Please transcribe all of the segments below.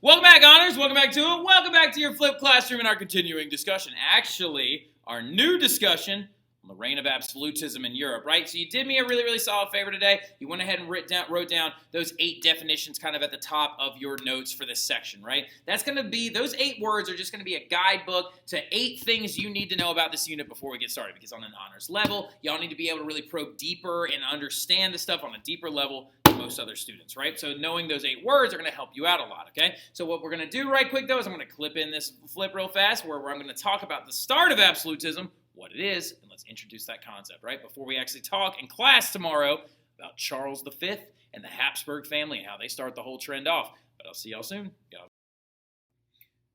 Welcome back, Honors. Welcome back to it. Welcome back to your flipped classroom and our continuing discussion. Actually, our new discussion on the reign of absolutism in Europe, right? So you did me a really, really solid favor today. You went ahead and wrote down those 8 definitions kind of at the top of your notes for this section, right? That's going to be, those 8 words are just going to be a guidebook to 8 things you need to know about this unit before we get started. Because on an honors level, y'all need to be able to really probe deeper and understand the stuff on a deeper level than most other students, right? So knowing those 8 words are going to help you out a lot, okay? So what we're going to do right quick, though, is I'm going to clip in this flip real fast where I'm going to talk about the start of absolutism, what it is, and let's introduce that concept, right? Before we actually talk in class tomorrow about Charles V and the Habsburg family and how they start the whole trend off. But I'll see y'all soon.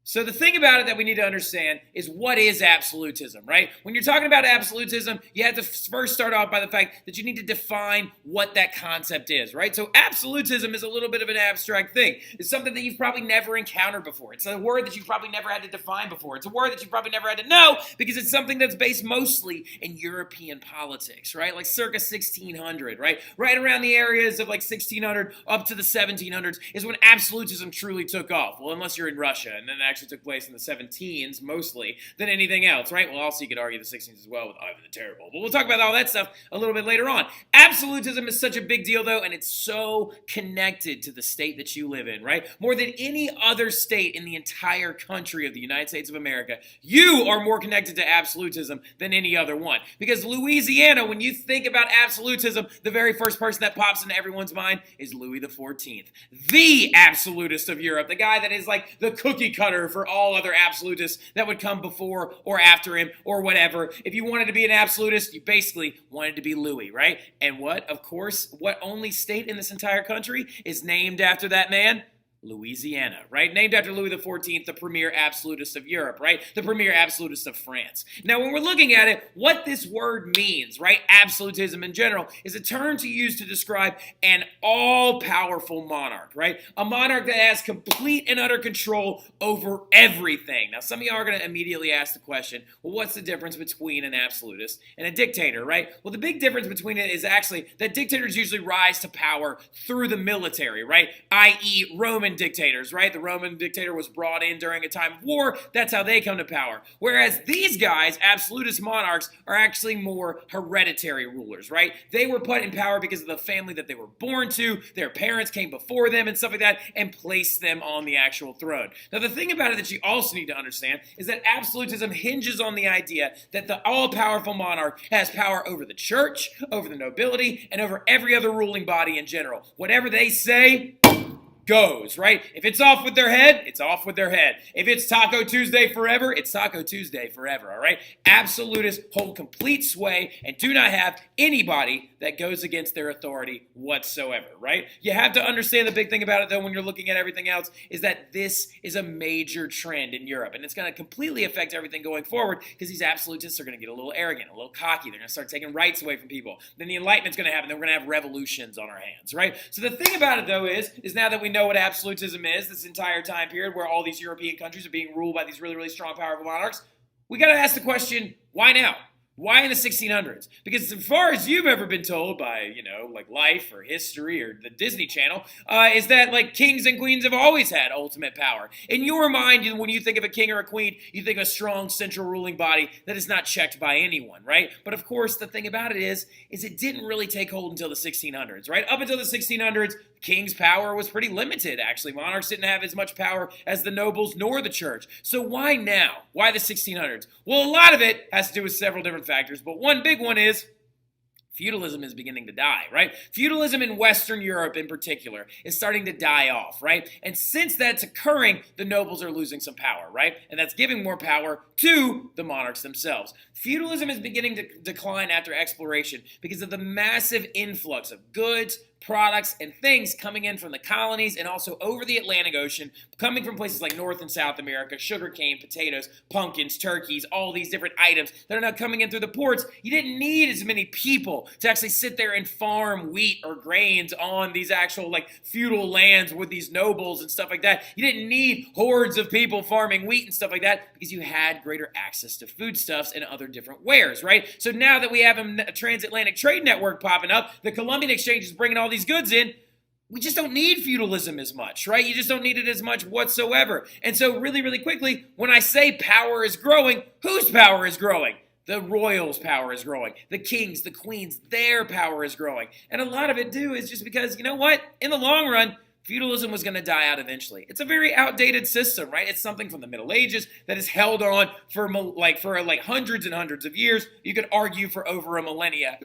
So the thing about it that we need to understand is what is absolutism, right? When you're talking about absolutism, you have to first start off by the fact that you need to define what that concept is, right? So absolutism is a little bit of an abstract thing. It's something that you've probably never encountered before. It's a word that you've probably never had to define before. It's a word that you've probably never had to know because it's something that's based mostly in European politics, right? Like circa 1600, right? Right around the areas of like 1600 up to the 1700s is when absolutism truly took off. Well, unless you're in Russia, and then actually took place in the 17s mostly than anything else, right? Well, also you could argue the 16s as well with Ivan the Terrible, but we'll talk about all that stuff a little bit later on. Absolutism is such a big deal, though, and it's so connected to the state that you live in, right? More than any other state in the entire country of the United States of America, you are more connected to absolutism than any other one. Because Louisiana, when you think about absolutism, the very first person that pops into everyone's mind is Louis XIV, the absolutist of Europe, the guy that is like the cookie cutter for all other absolutists that would come before or after him or whatever. If you wanted to be an absolutist, you basically wanted to be Louis, right? And what, of course, what only state in this entire country is named after that man? Louisiana, right? Named after Louis XIV, the premier absolutist of Europe, right? The premier absolutist of France. Now, when we're looking at it, what this word means, right? Absolutism in general is a term to use to describe an all-powerful monarch, right? A monarch that has complete and utter control over everything. Now, some of y'all are going to immediately ask the question, well, what's the difference between an absolutist and a dictator, right? Well, the big difference between it is actually that dictators usually rise to power through the military, right? i.e. Roman dictators, right? The Roman dictator was brought in during a time of war. That's how they come to power. Whereas these guys, absolutist monarchs, are actually more hereditary rulers, right? They were put in power because of the family that they were born to. Their parents came before them and stuff like that and placed them on the actual throne. Now, the thing about it that you also need to understand is that absolutism hinges on the idea that the all-powerful monarch has power over the church, over the nobility, and over every other ruling body in general. Whatever they say goes, right? If it's off with their head, it's off with their head. If it's Taco Tuesday forever, it's Taco Tuesday forever, all right? Absolutists hold complete sway and do not have anybody that goes against their authority whatsoever, right? You have to understand the big thing about it, though, when you're looking at everything else, is that this is a major trend in Europe, and it's going to completely affect everything going forward because these absolutists are going to get a little arrogant, a little cocky. They're going to start taking rights away from people. Then the Enlightenment's going to happen. Then we're going to have revolutions on our hands, right? So the thing about it, though, is now that we know what absolutism is, this entire time period where all these European countries are being ruled by these really, really strong, powerful monarchs, we got to ask the question, why now? Why in the 1600s? Because as far as you've ever been told by, like Life or History or the Disney Channel, is that like kings and queens have always had ultimate power. In your mind, when you think of a king or a queen, you think of a strong central ruling body that is not checked by anyone, right? But of course, the thing about it is it didn't really take hold until the 1600s, right? Up until the 1600s, king's power was pretty limited, actually. Monarchs didn't have as much power as the nobles nor the church. So why now? Why the 1600s? Well, a lot of it has to do with several different factors, but one big one is feudalism is beginning to die, right? Feudalism in Western Europe in particular is starting to die off, right? And since that's occurring, the nobles are losing some power, right? And that's giving more power to the monarchs themselves. Feudalism is beginning to decline after exploration because of the massive influx of goods, products, and things coming in from the colonies and also over the Atlantic Ocean, coming from places like North and South America, sugarcane, potatoes, pumpkins, turkeys, all these different items that are now coming in through the ports. You didn't need as many people to actually sit there and farm wheat or grains on these actual like feudal lands with these nobles and stuff like that. You didn't need hordes of people farming wheat and stuff like that because you had greater access to foodstuffs and other different wares, right? So now that we have a transatlantic trade network popping up, the Columbian Exchange is bringing all these goods in, we just don't need feudalism as much, right? You just don't need it as much whatsoever. And so really, really quickly, when I say power is growing, whose power is growing? The royals' power is growing. The kings, the queens, their power is growing. And a lot of it, too, is just because, you know what? In the long run, feudalism was going to die out eventually. It's a very outdated system, right? It's something from the Middle Ages that has held on for hundreds and hundreds of years. You could argue for over a millennia.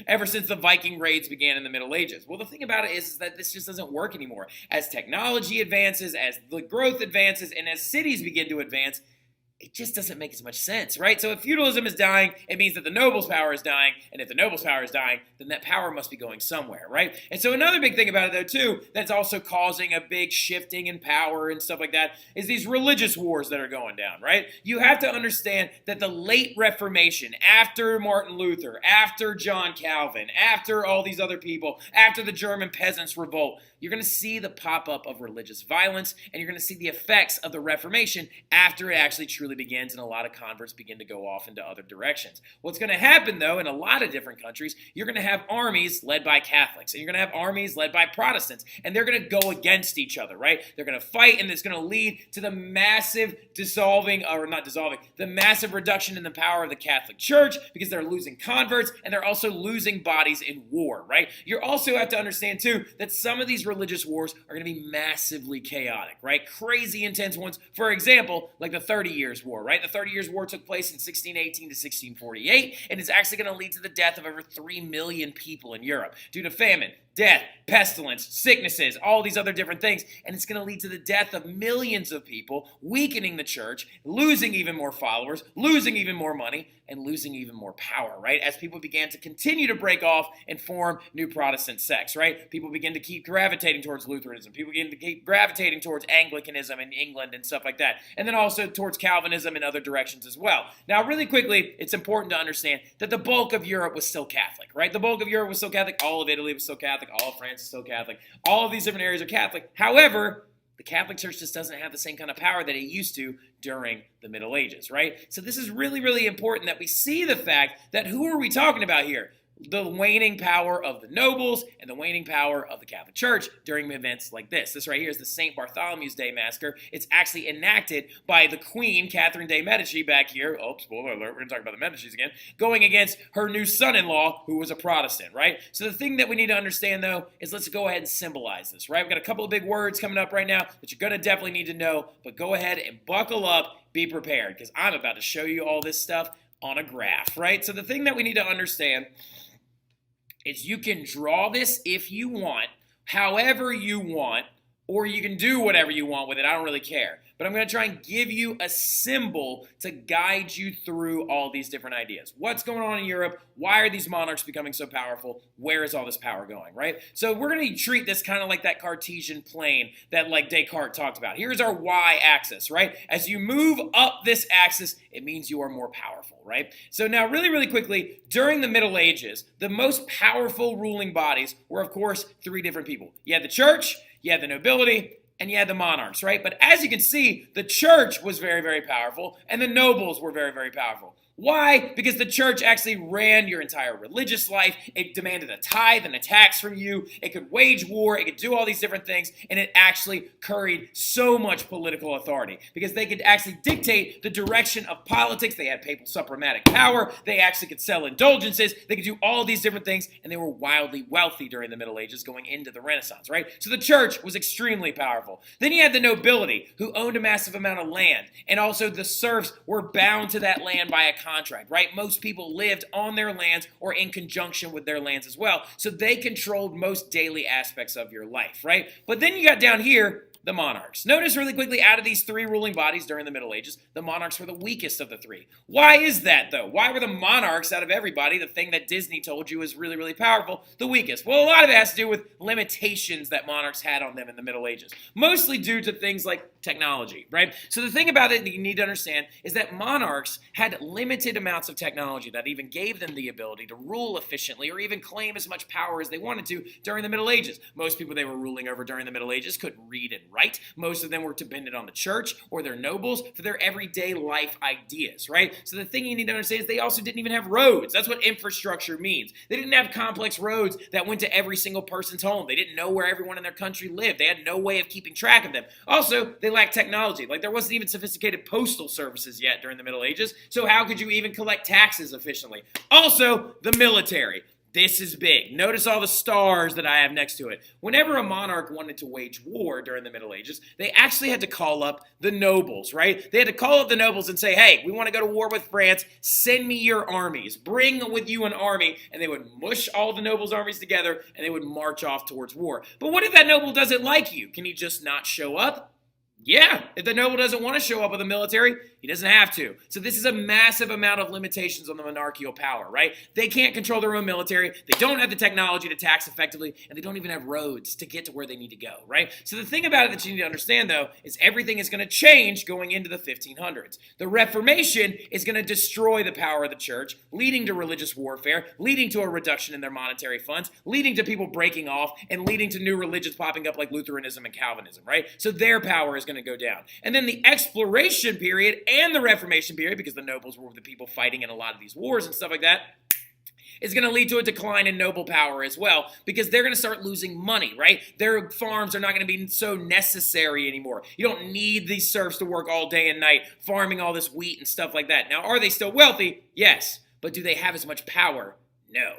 Ever since the Viking raids began in the Middle Ages. Well, the thing about it is that this just doesn't work anymore. As technology advances, as the growth advances, and as cities begin to advance, it just doesn't make as much sense, right? So if feudalism is dying, it means that the nobles' power is dying, and if the nobles' power is dying, then that power must be going somewhere, right? And so another big thing about it, though, too, that's also causing a big shifting in power and stuff like that, is these religious wars that are going down, right? You have to understand that the late Reformation, after Martin Luther, after John Calvin, after all these other people, after the German Peasants' Revolt, you're going to see the pop-up of religious violence, and you're going to see the effects of the Reformation after it actually truly begins, and a lot of converts begin to go off into other directions. What's going to happen, though, in a lot of different countries, you're going to have armies led by Catholics, and you're going to have armies led by Protestants, and they're going to go against each other, right? They're going to fight, and it's going to lead to the massive the massive reduction in the power of the Catholic Church, because they're losing converts, and they're also losing bodies in war, right? You also have to understand, too, that some of these religious wars are going to be massively chaotic, right? Crazy intense ones. For example, like the 30 Years' War, right? The 30 Years' War took place in 1618 to 1648, and it's actually going to lead to the death of over 3 million people in Europe due to famine, death, pestilence, sicknesses, all these other different things, and it's going to lead to the death of millions of people, weakening the church, losing even more followers, losing even more money, and losing even more power, right? As people began to continue to break off and form new Protestant sects, right? People begin to keep gravitating towards Lutheranism. People begin to keep gravitating towards Anglicanism in England and stuff like that. And then also towards Calvinism in other directions as well. Now, really quickly, it's important to understand that the bulk of Europe was still Catholic, right? The bulk of Europe was still Catholic. All of Italy was still Catholic. All of France is still Catholic. All of these different areas are Catholic. However, the Catholic Church just doesn't have the same kind of power that it used to during the Middle Ages, right? So this is really, really important that we see the fact that who are we talking about here? The waning power of the nobles and the waning power of the Catholic Church during events like this. This right here is the St. Bartholomew's Day Massacre. It's actually enacted by the Queen, Catherine de' Medici, back here. Oh, spoiler alert, we're going to talk about the Medicis again. Going against her new son-in-law, who was a Protestant, right? So the thing that we need to understand, though, is let's go ahead and symbolize this, right? We've got a couple of big words coming up right now that you're going to definitely need to know, but go ahead and buckle up, be prepared, because I'm about to show you all this stuff on a graph, right? So the thing that we need to understand is you can draw this if you want, however you want, or you can do whatever you want with it. I don't really care. But I'm going to try and give you a symbol to guide you through all these different ideas. What's going on in Europe? Why are these monarchs becoming so powerful? Where is all this power going, right? So we're going to treat this kind of like that Cartesian plane that like Descartes talked about. Here's our y-axis, right? As you move up this axis, it means you are more powerful, right? So now really, really quickly, during the Middle Ages, the most powerful ruling bodies were, of course, 3 different people. You had the church, you had the nobility, and you had the monarchs, right? But as you can see, the church was very, very powerful, and the nobles were very, very powerful. Why? Because the church actually ran your entire religious life. It demanded a tithe and a tax from you. It could wage war. It could do all these different things. And it actually carried so much political authority because they could actually dictate the direction of politics. They had papal suprematic power. They actually could sell indulgences. They could do all these different things. And they were wildly wealthy during the Middle Ages going into the Renaissance, right? So the church was extremely powerful. Then you had the nobility who owned a massive amount of land. And also the serfs were bound to that land by a contract, right? Most people lived on their lands or in conjunction with their lands as well. So they controlled most daily aspects of your life, right? But then you got down here, the monarchs. Notice really quickly, out of these 3 ruling bodies during the Middle Ages, the monarchs were the weakest of the 3. Why is that, though? Why were the monarchs, out of everybody, the thing that Disney told you is really, really powerful, the weakest? Well, a lot of it has to do with limitations that monarchs had on them in the Middle Ages, mostly due to things like technology, right? So the thing about it that you need to understand is that monarchs had limited amounts of technology that even gave them the ability to rule efficiently or even claim as much power as they wanted to during the Middle Ages. Most people they were ruling over during the Middle Ages couldn't read and right. Most of them were dependent on the church or their nobles for their everyday life ideas, right? So the thing you need to understand is they also didn't even have roads. That's what infrastructure means. They didn't have complex roads that went to every single person's home. They didn't know where everyone in their country lived. They had no way of keeping track of them. Also, they lacked technology. Like, there wasn't even sophisticated postal services yet during the Middle Ages, so how could you even collect taxes efficiently? Also, the military. This is big. Notice all the stars that I have next to it. Whenever a monarch wanted to wage war during the Middle Ages, they actually had to call up the nobles, right? They had to call up the nobles and say, hey, we want to go to war with France. Send me your armies. Bring with you an army. And they would mush all the nobles' armies together, and they would march off towards war. But what if that noble doesn't like you? Can he just not show up? Yeah, if the noble doesn't want to show up with the military, he doesn't have to. So this is a massive amount of limitations on the monarchical power, right? They can't control their own military, they don't have the technology to tax effectively, and they don't even have roads to get to where they need to go, right? So the thing about it that you need to understand, though, is everything is going to change going into the 1500s. The Reformation is going to destroy the power of the church, leading to religious warfare, leading to a reduction in their monetary funds, leading to people breaking off, and leading to new religions popping up like Lutheranism and Calvinism, right? So their power is going to go down. And then the Exploration period and the Reformation period, because the nobles were the people fighting in a lot of these wars and stuff like that, is going to lead to a decline in noble power as well, because they're going to start losing money, right? Their farms are not going to be so necessary anymore. You don't need these serfs to work all day and night farming all this wheat and stuff like that. Now, are they still wealthy? Yes. But do they have as much power? No.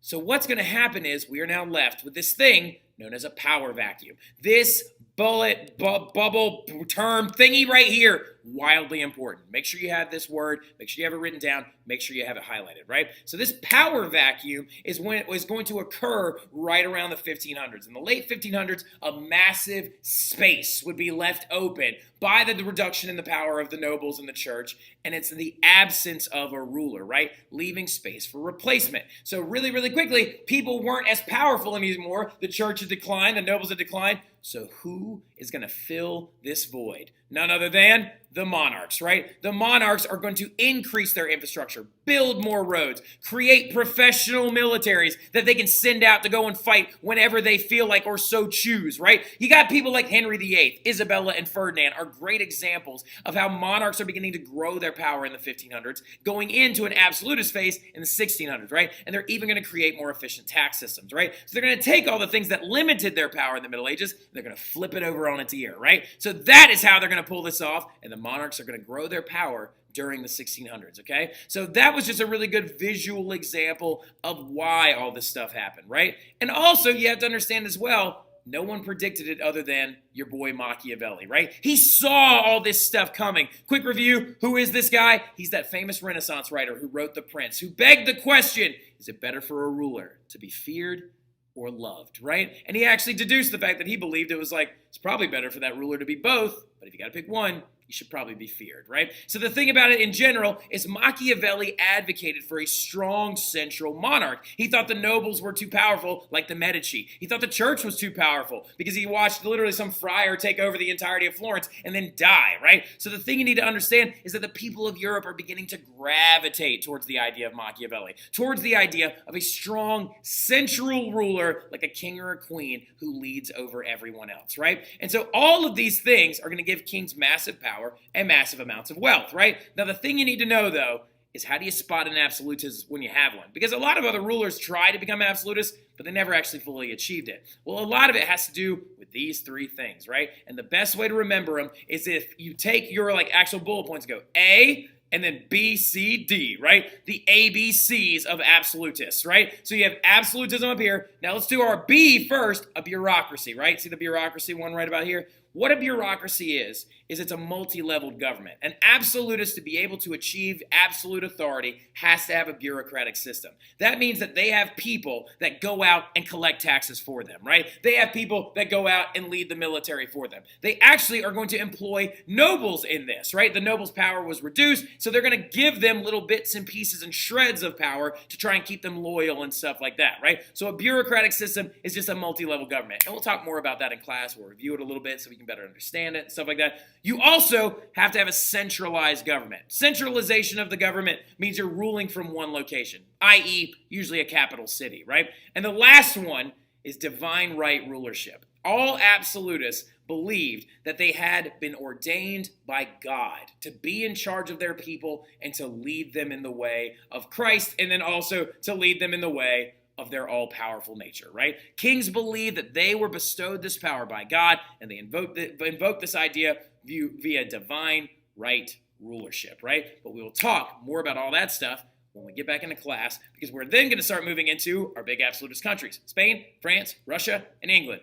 So what's going to happen is we are now left with this thing known as a power vacuum. This bubble term thingy right here, wildly important. Make sure you have this word, make sure you have it written down, make sure you have it highlighted, right? So this power vacuum is when it was going to occur right around the 1500s. In the late 1500s, a massive space would be left open by the reduction in the power of the nobles and the church, and it's the absence of a ruler, right? Leaving space for replacement. So really, really quickly, people weren't as powerful anymore. The church had declined, the nobles had declined. So who is going to fill this void? None other than the monarchs, right? The monarchs are going to increase their infrastructure, build more roads, create professional militaries that they can send out to go and fight whenever they feel like or so choose, right? You got people like Henry VIII, Isabella, and Ferdinand are great examples of how monarchs are beginning to grow their power in the 1500s, going into an absolutist phase in the 1600s, right? And they're even going to create more efficient tax systems, right? So they're going to take all the things that limited their power in the Middle Ages, and they're going to flip it over on its ear, right? So that is how they're going to pull this off, and the monarchs are going to grow their power during the 1600s, okay? So that was just a really good visual example of why all this stuff happened, right? And also, you have to understand as well, no one predicted it other than your boy Machiavelli, right? He saw all this stuff coming. Quick review, who is this guy? He's that famous Renaissance writer who wrote The Prince, who begged the question, is it better for a ruler to be feared or loved, right? And he actually deduced the fact that he believed it was like, it's probably better for that ruler to be both, but if you got to pick one, you should probably be feared, right? So the thing about it in general is Machiavelli advocated for a strong central monarch. He thought the nobles were too powerful, like the Medici. He thought the church was too powerful because he watched literally some friar take over the entirety of Florence and then die, right? So the thing you need to understand is that the people of Europe are beginning to gravitate towards the idea of Machiavelli, towards the idea of a strong central ruler like a king or a queen who leads over everyone else, right? And so all of these things are going to give kings massive power and massive amounts of wealth, right? Now, the thing you need to know, though, is how do you spot an absolutist when you have one? Because a lot of other rulers try to become absolutists, but they never actually fully achieved it. Well, a lot of it has to do with these three things, right? And the best way to remember them is if you take your actual bullet points and go A, and then B, C, D, right? The ABCs of absolutists, right? So you have absolutism up here. Now let's do our B first, a bureaucracy, right? See the bureaucracy one right about here? What a bureaucracy is it's a multi-leveled government. An absolutist, to be able to achieve absolute authority, has to have a bureaucratic system. That means that they have people that go out and collect taxes for them, right? They have people that go out and lead the military for them. They actually are going to employ nobles in this, right? The nobles' power was reduced, so they're going to give them little bits and pieces and shreds of power to try and keep them loyal and stuff like that, right? So a bureaucratic system is just a multi-level government. And we'll talk more about that in class. We'll review it a little bit so we can better understand it and stuff like that. You also have to have a centralized government. Centralization of the government means you're ruling from one location, i.e., usually a capital city, right? And the last one is divine right rulership. All absolutists believed that they had been ordained by God to be in charge of their people and to lead them in the way of Christ, and then also to lead them in the way of their all-powerful nature, right? Kings believed that they were bestowed this power by God, and they invoked this idea via divine right rulership, right? But we will talk more about all that stuff when we get back into class, because we're then going to start moving into our big absolutist countries: Spain, France, Russia, and England.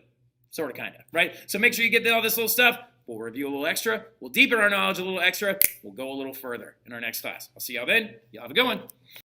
Sort of, kind of, right? So make sure you get all this little stuff. We'll review a little extra. We'll deepen our knowledge a little extra. We'll go a little further in our next class. I'll see y'all then. Y'all have a good one.